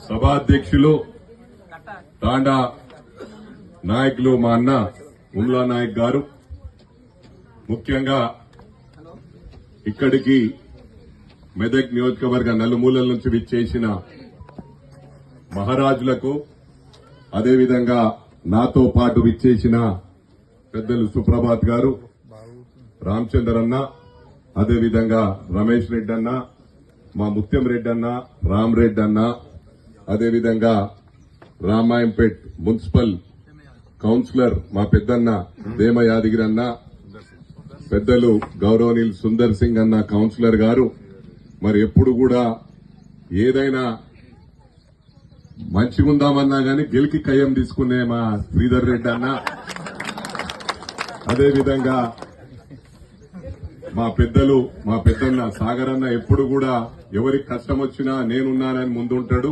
సభాధ్యక్షులు తాండా నాయకులు మా అన్న ఉమ్లా నాయక్ గారు, ముఖ్యంగా ఇక్కడికి మెదక్ నియోజకవర్గ నలుమూలల నుంచి విచ్చేసిన మహారాజులకు, అదేవిధంగా నాతో పాటు విచ్చేసిన పెద్దలు సుప్రభాత్ గారు, రామచందర్ అన్న, అదేవిధంగా రమేష్ రెడ్డి అన్న, మా ముత్యం రెడ్డి అన్న, రామ్ రెడ్డి అన్న, అదేవిధంగా రామాయంపేట్ మున్సిపల్ కౌన్సిలర్ మా పెద్దన్న దేమ యాదగిరి అన్న, పెద్దలు గౌరవనీయులు సుందర్ సింగ్ అన్న కౌన్సిలర్ గారు, మరి ఎప్పుడు కూడా ఏదైనా మంచిగుందామన్నా గాని గెలికి కయ్యం తీసుకునే మా శ్రీధర్ రెడ్డి అన్న, అదేవిధంగా మా పెద్దన్న సాగర్ అన్న ఎప్పుడు కూడా ఎవరికి కష్టం వచ్చినా నేనున్నానని ముందుంటాడు.